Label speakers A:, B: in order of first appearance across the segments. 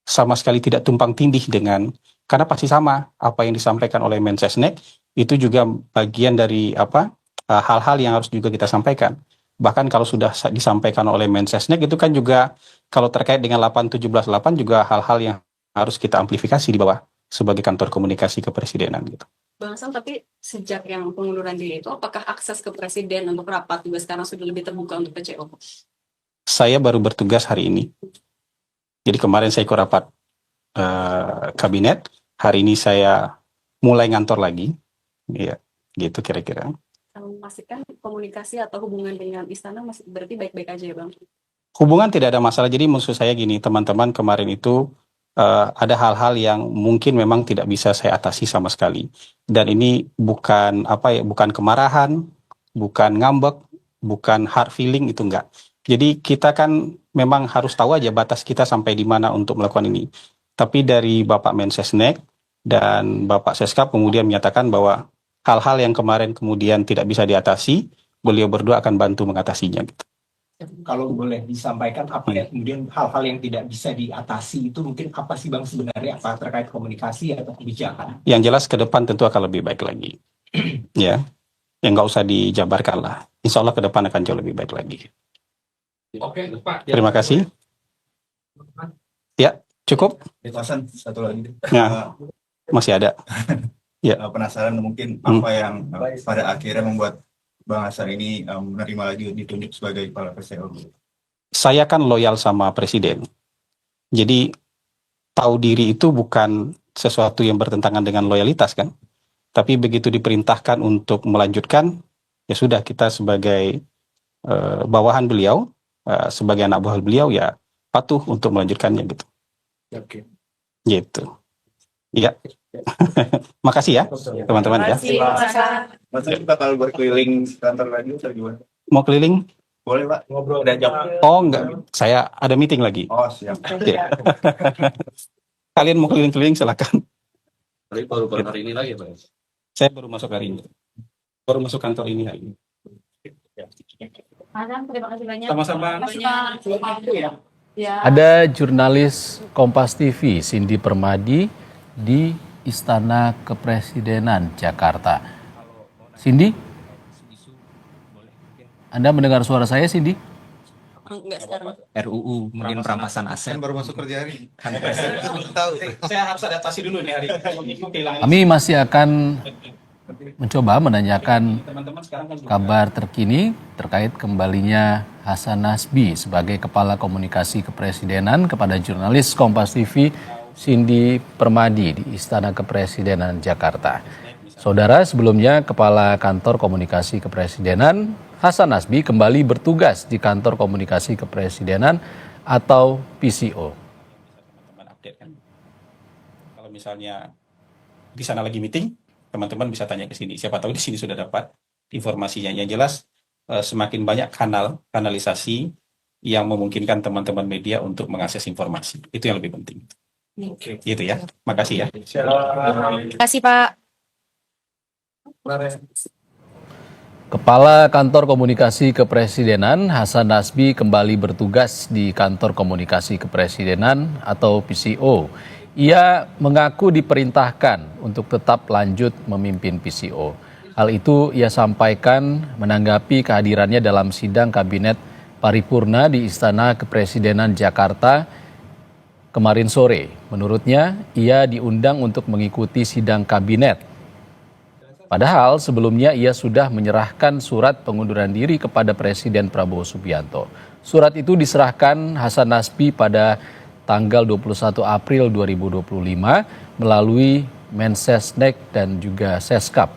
A: sama sekali tidak tumpang tindih dengan, karena pasti sama apa yang disampaikan oleh Mensesnek itu juga bagian dari hal-hal yang harus juga kita sampaikan. Bahkan kalau sudah disampaikan oleh Mensesnek itu kan juga kalau terkait dengan 8.17.8 juga hal-hal yang harus kita amplifikasi di bawah sebagai kantor komunikasi kepresidenan gitu.
B: Bang Sam, tapi sejak yang pengunduran diri itu, apakah akses ke presiden untuk rapat juga sekarang sudah lebih terbuka untuk PCO?
A: Saya baru bertugas hari ini. Jadi kemarin saya ikut rapat kabinet, hari ini saya mulai ngantor lagi. Iya, gitu kira-kira.
B: Memastikan komunikasi atau hubungan dengan istana masih berarti baik-baik aja ya Bang?
A: Hubungan tidak ada masalah. Jadi maksud saya gini, teman-teman kemarin itu ada hal-hal yang mungkin memang tidak bisa saya atasi sama sekali. Dan ini bukan bukan kemarahan, bukan ngambek, bukan hard feeling, itu enggak. Jadi kita kan memang harus tahu aja batas kita sampai di mana untuk melakukan ini. Tapi dari Bapak Mensesnek dan Bapak Seskap kemudian menyatakan bahwa hal-hal yang kemarin kemudian tidak bisa diatasi, beliau berdua akan bantu mengatasinya gitu.
C: Kalau boleh disampaikan apa ya kemudian hal-hal yang tidak bisa diatasi itu mungkin apa sih Bang sebenarnya, apa terkait komunikasi atau kebijakan?
A: Yang jelas ke depan tentu akan lebih baik lagi. Ya, yang nggak usah dijabarkan lah. Insya Allah ke depan akan jauh lebih baik lagi.
C: Oke, Pak.
A: Terima kasih. Ya, cukup.
D: Hasan, satu lagi.
A: Nah, masih ada. Ya.
D: Penasaran mungkin apa yang pada akhirnya membuat Bang Hasan ini menerima lagi ditunjuk sebagai kepala PCO.
A: Saya kan loyal sama presiden. Jadi tahu diri itu bukan sesuatu yang bertentangan dengan loyalitas kan. Tapi begitu diperintahkan untuk melanjutkan, ya sudah, kita sebagai bawahan beliau, sebagai anak buah beliau ya patuh untuk melanjutkannya gitu.
C: Oke.
A: Gitu. Iya. Makasih ya teman-teman ya.
D: Mas kita kalau berkeliling kantor lagi atau gimana?
A: Mau keliling?
D: Boleh Pak, ngobrol. Ada jam.
A: Oh enggak, saya ada meeting lagi.
D: Oh siap.
A: Ya. Kalian mau keliling-keliling silakan.
E: Tapi baru hari ini lagi Pak.
A: Saya baru masuk hari ini. Baru masuk kantor ini hari ini.
B: Terima kasih banyak.
A: Sama-sama.
B: Ya.
F: Ada jurnalis Kompas TV Cindy Permadi di Istana Kepresidenan Jakarta. Cindy, Anda mendengar suara saya, Cindy?
B: Enggak sekarang.
G: RUU mungkin perampasan aset.
D: Baru masuk kerja hari.
A: Saya harus adaptasi dulu nih hari ini.
F: Kami masih akan mencoba menanyakan kabar terkini terkait kembalinya Hasan Nasbi sebagai Kepala Komunikasi Kepresidenan kepada jurnalis Kompas TV Cindy Permadi di Istana Kepresidenan Jakarta. Saudara, sebelumnya Kepala Kantor Komunikasi Kepresidenan Hasan Nasbi kembali bertugas di Kantor Komunikasi Kepresidenan atau PCO.
A: Teman-teman update kan. Kalau misalnya di sana lagi meeting, teman-teman bisa tanya ke sini. Siapa tahu di sini sudah dapat informasinya. Yang jelas semakin banyak kanalisasi yang memungkinkan teman-teman media untuk mengakses informasi. Itu yang lebih penting. Oke. Gitu ya. Makasih ya.
B: Terima kasih Pak.
F: Kepala Kantor Komunikasi Kepresidenan Hasan Nasbi kembali bertugas di Kantor Komunikasi Kepresidenan atau PCO. Ia mengaku diperintahkan untuk tetap lanjut memimpin PCO. Hal itu ia sampaikan menanggapi kehadirannya dalam sidang Kabinet Paripurna di Istana Kepresidenan Jakarta kemarin sore. Menurutnya, ia diundang untuk mengikuti sidang kabinet. Padahal sebelumnya ia sudah menyerahkan surat pengunduran diri kepada Presiden Prabowo Subianto. Surat itu diserahkan Hasan Nasbi pada tanggal 21 April 2025 melalui Mensesnek dan juga Seskap.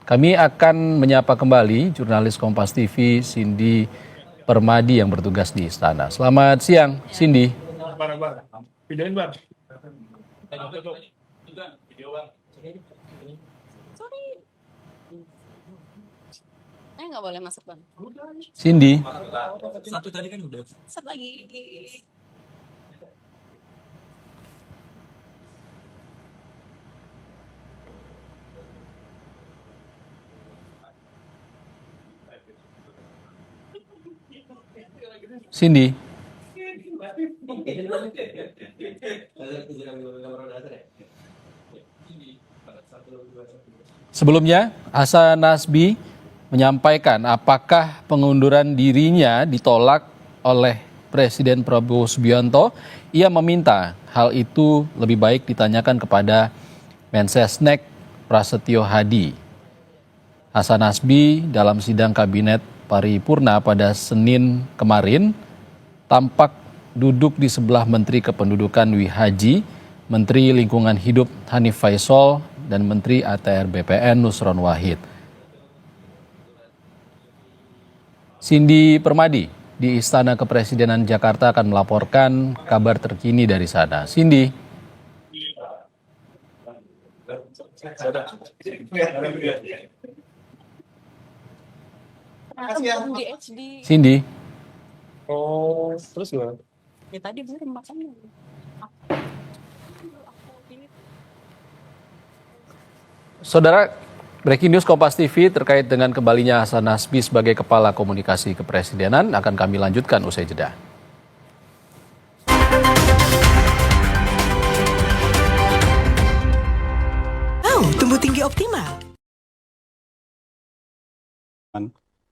F: Kami akan menyapa kembali jurnalis Kompas TV Cindy Permadi yang bertugas di Istana. Selamat siang, Cindy.
C: Videoin Bang.
B: Nggak boleh masuk Bang.
F: Cindy.
G: Satu tadi kan udah.
B: Satu lagi.
F: Cindy. Sebelumnya, Hasan Nasbi menyampaikan apakah pengunduran dirinya ditolak oleh Presiden Prabowo Subianto. Ia meminta hal itu lebih baik ditanyakan kepada Mensesnek Prasetyo Hadi. Hasan Nasbi dalam sidang Kabinet Paripurna pada Senin kemarin tampak duduk di sebelah Menteri Kependudukan Wihaji, Menteri Lingkungan Hidup Hanif Faisal, dan Menteri ATR BPN Nusron Wahid. Cindy Permadi di Istana Kepresidenan Jakarta akan melaporkan kabar terkini dari sana. Cindy.
B: Di HD.
F: Cindy.
A: Oh, terus gimana?
B: Ya tadi bener makanya.
F: Saudara, breaking news Kompas TV terkait dengan kembalinya Hasan Nasbi sebagai Kepala Komunikasi Kepresidenan akan kami lanjutkan usai jeda.
H: Tumbuh tinggi optimal.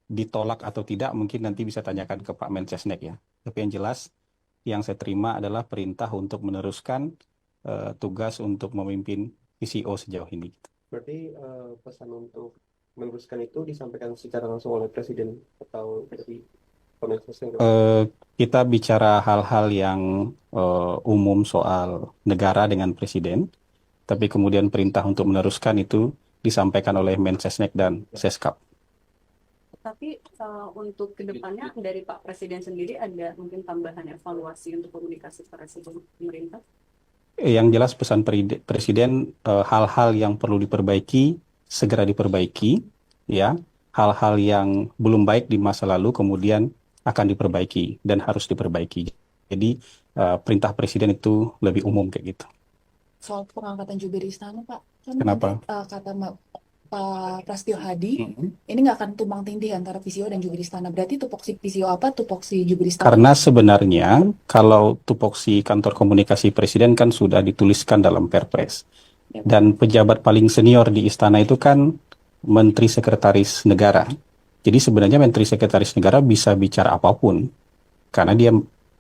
A: Ditolak atau tidak mungkin nanti bisa tanyakan ke Pak Mensesnek ya. Tapi yang jelas yang saya terima adalah perintah untuk meneruskan tugas untuk memimpin PCO sejauh ini.
I: Berarti pesan untuk meneruskan itu disampaikan secara langsung oleh Presiden atau dari Mensesnek?
A: Kita bicara hal-hal yang umum soal negara dengan Presiden, tapi kemudian perintah untuk meneruskan itu disampaikan oleh Mensesnek dan Seskap.
B: Tapi untuk kedepannya dari Pak Presiden sendiri ada mungkin tambahan evaluasi untuk komunikasi presiden pemerintah?
A: Yang jelas pesan Presiden hal-hal yang perlu diperbaiki segera diperbaiki, ya. Hal-hal yang belum baik di masa lalu kemudian akan diperbaiki dan harus diperbaiki. Jadi perintah Presiden itu lebih umum kayak gitu.
J: Soal pengangkatan jubir istana, Pak. Kan
A: Kenapa?
J: nanti, kata Pak Prasetyo Hadi, ini nggak akan tumpang tindih antara PCO dan jubir istana. Berarti tupoksi PCO apa, tupoksi jubir istana?
A: Karena sebenarnya kalau tupoksi kantor komunikasi Presiden kan sudah dituliskan dalam Perpres. Dan pejabat paling senior di istana itu kan Menteri Sekretaris Negara. Jadi sebenarnya Menteri Sekretaris Negara bisa bicara apapun. Karena dia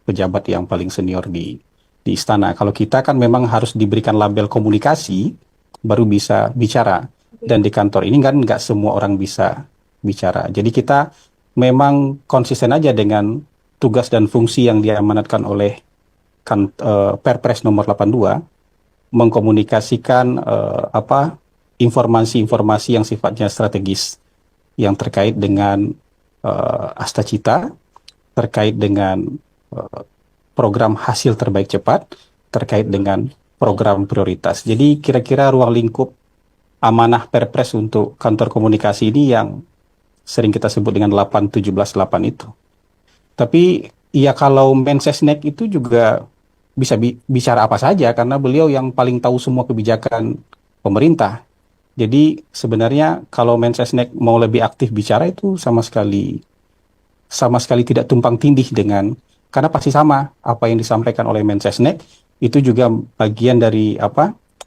A: pejabat yang paling senior di istana. Kalau kita kan memang harus diberikan label komunikasi baru bisa bicara. Dan di kantor ini kan nggak semua orang bisa bicara. Jadi kita memang konsisten aja dengan tugas dan fungsi yang diamanatkan oleh Perpres nomor 82, mengkomunikasikan informasi-informasi yang sifatnya strategis yang terkait dengan Astacita, terkait dengan program hasil terbaik cepat, terkait dengan program prioritas. Jadi kira-kira ruang lingkup amanah Perpres untuk kantor komunikasi ini yang sering kita sebut dengan 8-17-8 itu. Tapi ya kalau Mensesnek itu juga bisa bicara apa saja karena beliau yang paling tahu semua kebijakan pemerintah. Jadi sebenarnya kalau Mensesnek mau lebih aktif bicara itu sama sekali tidak tumpang tindih dengan, karena pasti sama apa yang disampaikan oleh Mensesnek itu juga bagian dari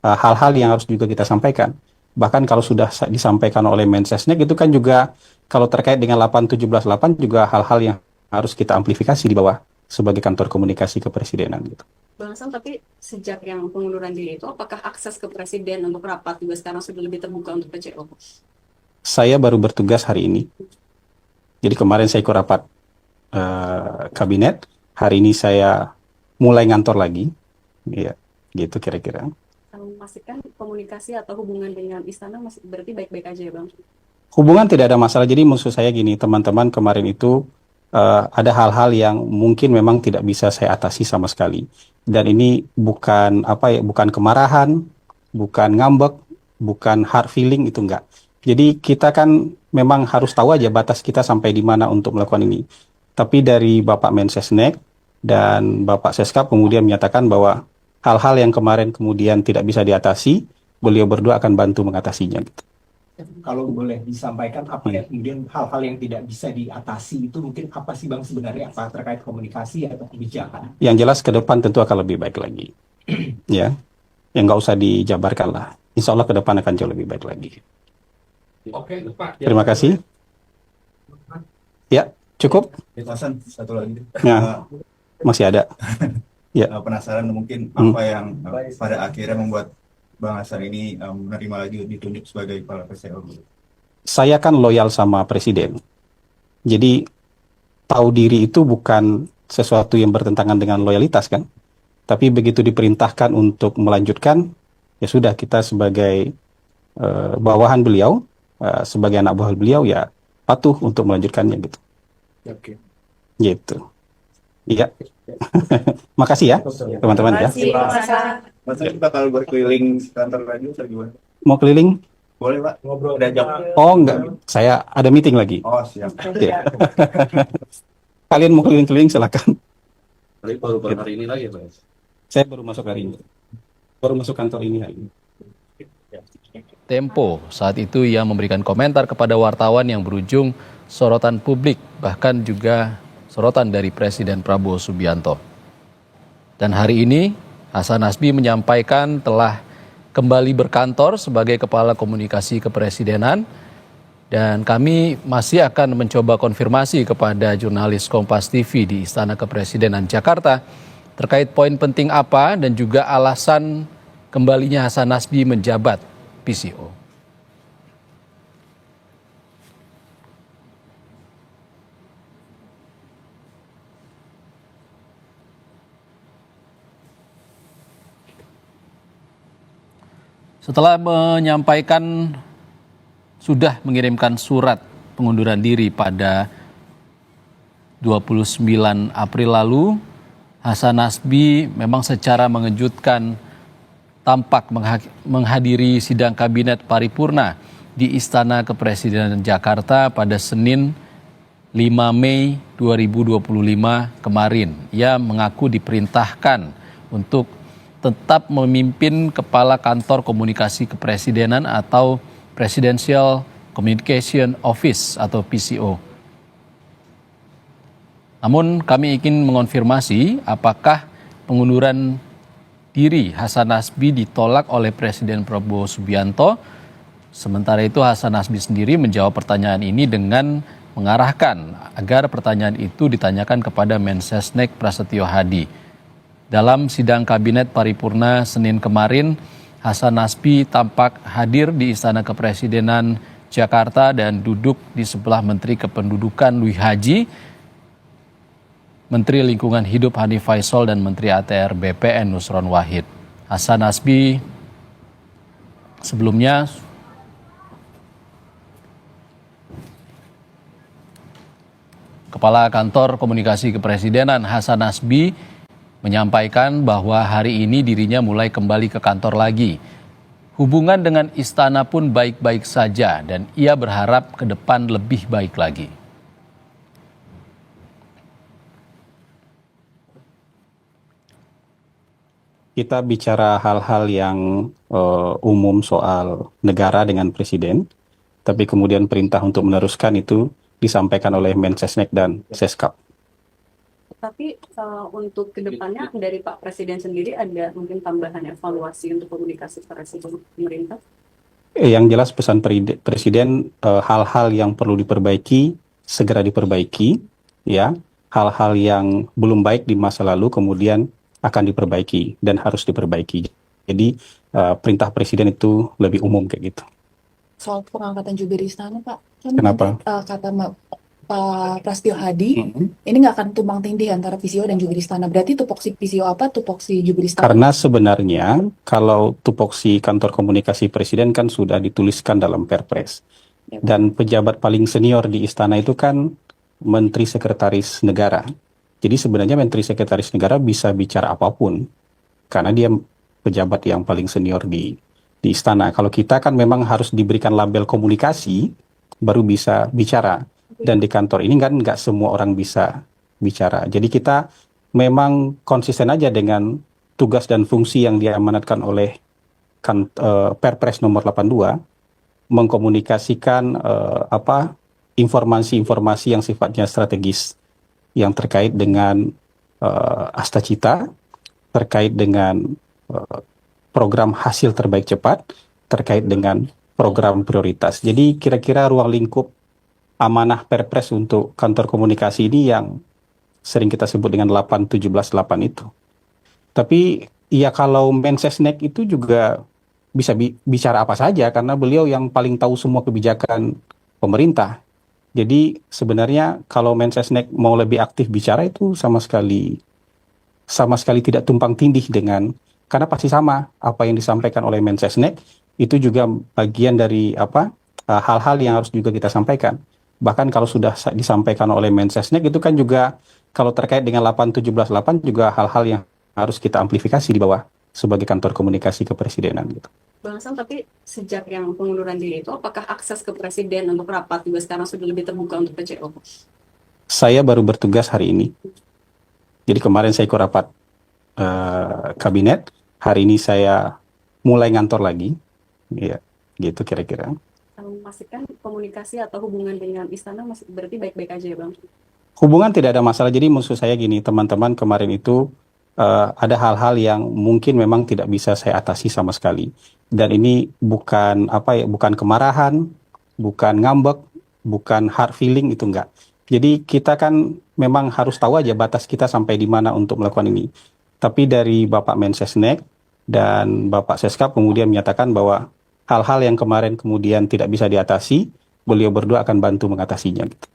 A: hal-hal yang harus juga kita sampaikan. Bahkan kalau sudah disampaikan oleh Mensesnek itu kan juga kalau terkait dengan 8-17-8 juga hal-hal yang harus kita amplifikasi di bawah sebagai kantor komunikasi kepresidenan gitu.
B: Bang Hasan, tapi sejak yang pengunduran diri itu apakah akses ke presiden untuk rapat juga sekarang sudah lebih terbuka untuk PCO?
A: Saya baru bertugas hari ini. Jadi kemarin saya ikut rapat kabinet, hari ini saya mulai ngantor lagi. Ya, gitu kira-kira.
B: Memastikan komunikasi atau hubungan dengan istana masih berarti baik-baik aja ya Bang?
A: Hubungan tidak ada masalah. Jadi maksud saya gini, teman-teman kemarin itu ada hal-hal yang mungkin memang tidak bisa saya atasi sama sekali. Dan ini bukan bukan kemarahan, bukan ngambek, bukan hard feeling, itu enggak. Jadi kita kan memang harus tahu aja batas kita sampai di mana untuk melakukan ini. Tapi dari Bapak Mensesnek dan Bapak Seskap kemudian menyatakan bahwa hal-hal yang kemarin kemudian tidak bisa diatasi, beliau berdua akan bantu mengatasinya. Gitu.
C: Kalau boleh disampaikan apa ya kemudian hal-hal yang tidak bisa diatasi itu mungkin apa sih Bang sebenarnya, apa terkait komunikasi atau kebijakan?
A: Yang jelas ke depan tentu akan lebih baik lagi. Ya, yang nggak usah dijabarkan lah. Insya Allah ke depan akan jauh lebih baik lagi.
C: Oke, Pak.
A: Terima kasih. Ya, cukup.
D: Hasan, satu lagi.
A: Ya, masih ada. Ya.
D: Penasaran mungkin apa yang pada akhirnya membuat Bang Hasan ini menerima lagi ditunjuk sebagai kepala PCO.
A: Saya kan loyal sama presiden. Jadi tahu diri itu bukan sesuatu yang bertentangan dengan loyalitas kan. Tapi begitu diperintahkan untuk melanjutkan, ya sudah, kita sebagai bawahan beliau, sebagai anak buah beliau ya patuh untuk melanjutkannya gitu.
C: Oke.
A: Gitu. Iya. Makasih ya teman-teman ya.
D: Mas ini bakal berkeliling kantor lagi atau gimana?
A: Mau keliling?
D: Boleh Pak, ngobrol. Ada jam.
A: Oh enggak, saya ada meeting lagi.
D: Oh siap.
A: Ya. Kalian mau keliling-keliling silakan.
E: Tapi baru hari ini lagi, Pak.
A: Saya baru masuk hari ini. Baru masuk kantor ini hari ini.
F: Tempo saat itu ia memberikan komentar kepada wartawan yang berujung sorotan publik, bahkan juga sorotan dari Presiden Prabowo Subianto. Dan hari ini Hasan Nasbi menyampaikan telah kembali berkantor sebagai Kepala Komunikasi Kepresidenan, dan kami masih akan mencoba konfirmasi kepada jurnalis Kompas TV di Istana Kepresidenan Jakarta terkait poin penting apa dan juga alasan kembalinya Hasan Nasbi menjabat PCO. Setelah sudah mengirimkan surat pengunduran diri pada 29 April lalu, Hasan Nasbi memang secara mengejutkan tampak menghadiri sidang kabinet paripurna di Istana Kepresidenan Jakarta pada Senin 5 Mei 2025 kemarin. Ia mengaku diperintahkan untuk tetap memimpin Kepala Kantor Komunikasi Kepresidenan atau Presidential Communication Office atau PCO. Namun kami ingin mengonfirmasi apakah pengunduran diri Hasan Nasbi ditolak oleh Presiden Prabowo Subianto. Sementara itu Hasan Nasbi sendiri menjawab pertanyaan ini dengan mengarahkan agar pertanyaan itu ditanyakan kepada Mensesnek Prasetyo Hadi. Dalam sidang kabinet paripurna Senin kemarin, Hasan Nasbi tampak hadir di Istana Kepresidenan Jakarta dan duduk di sebelah Menteri Kependudukan Lui Haji, Menteri Lingkungan Hidup Hanif Faisal dan Menteri ATR BPN Nusron Wahid. Hasan Nasbi sebelumnya Kepala Kantor Komunikasi Kepresidenan Hasan Nasbi menyampaikan bahwa hari ini dirinya mulai kembali ke kantor lagi. Hubungan dengan istana pun baik-baik saja dan ia berharap ke depan lebih baik lagi.
A: Kita bicara hal-hal yang umum soal negara dengan presiden, tapi kemudian perintah untuk meneruskan itu disampaikan oleh Mensesnek dan Seskap.
B: Tapi untuk kedepannya dari Pak Presiden sendiri ada mungkin tambahan evaluasi untuk komunikasi presiden pemerintah?
A: Yang jelas pesan presiden, hal-hal yang perlu diperbaiki segera diperbaiki, ya. Hal-hal yang belum baik di masa lalu kemudian akan diperbaiki dan harus diperbaiki. Jadi perintah presiden itu lebih umum kayak gitu.
J: Soal pengangkatan jubir istana, Pak.
A: Kenapa?
J: Kata Pak Prasetyo Hadi, ini nggak akan tumbang tindih antara PCO dan jubir istana. Berarti tupoksi PCO apa, tupoksi jubir istana?
A: Karena sebenarnya kalau tupoksi kantor komunikasi presiden kan sudah dituliskan dalam Perpres. Dan pejabat paling senior di istana itu kan Menteri Sekretaris Negara. Jadi sebenarnya Menteri Sekretaris Negara bisa bicara apapun. Karena dia pejabat yang paling senior di istana. Kalau kita kan memang harus diberikan label komunikasi, baru bisa bicara. Dan di kantor ini kan nggak semua orang bisa bicara. Jadi kita memang konsisten aja dengan tugas dan fungsi yang diamanatkan oleh Perpres nomor 82, mengkomunikasikan informasi-informasi yang sifatnya strategis yang terkait dengan Astacita, terkait dengan program hasil terbaik cepat, terkait dengan program prioritas. Jadi kira-kira ruang lingkup amanah Perpres untuk kantor komunikasi ini yang sering kita sebut dengan 8-17-8 itu. Tapi ya kalau Mensesnek itu juga bisa bicara apa saja karena beliau yang paling tahu semua kebijakan pemerintah. Jadi sebenarnya kalau Mensesnek mau lebih aktif bicara itu sama sekali tidak tumpang tindih dengan, karena pasti sama apa yang disampaikan oleh Mensesnek itu juga bagian dari hal-hal yang harus juga kita sampaikan. Bahkan kalau sudah disampaikan oleh Mensesnek itu kan juga kalau terkait dengan 8-17-8 juga hal-hal yang harus kita amplifikasi di bawah sebagai kantor komunikasi kepresidenan gitu.
B: Bang Sam, tapi sejak yang pengunduran diri itu, apakah akses ke presiden untuk rapat juga sekarang sudah lebih terbuka untuk PCO?
A: Saya baru bertugas hari ini. Jadi kemarin saya ikut rapat kabinet, hari ini saya mulai ngantor lagi. Ya, gitu kira-kira.
B: Memastikan komunikasi atau hubungan dengan istana masih berarti baik-baik aja ya Bang?
A: Hubungan tidak ada masalah. Jadi maksud saya gini, teman-teman kemarin itu ada hal-hal yang mungkin memang tidak bisa saya atasi sama sekali. Dan ini bukan bukan kemarahan, bukan ngambek, bukan hard feeling, itu enggak. Jadi kita kan memang harus tahu aja batas kita sampai di mana untuk melakukan ini. Tapi dari Bapak Mensesnek dan Bapak Seskap kemudian menyatakan bahwa hal-hal yang kemarin kemudian tidak bisa diatasi, beliau berdua akan bantu mengatasinya. Gitu.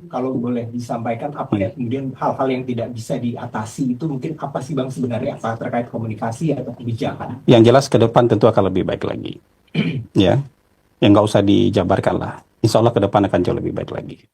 C: Kalau boleh disampaikan apa ya kemudian hal-hal yang tidak bisa diatasi itu mungkin apa sih Bang sebenarnya, apa terkait komunikasi atau kebijakan?
A: Yang jelas ke depan tentu akan lebih baik lagi. Ya, yang nggak usah dijabarkan lah. Insya Allah ke depan akan jauh lebih baik lagi.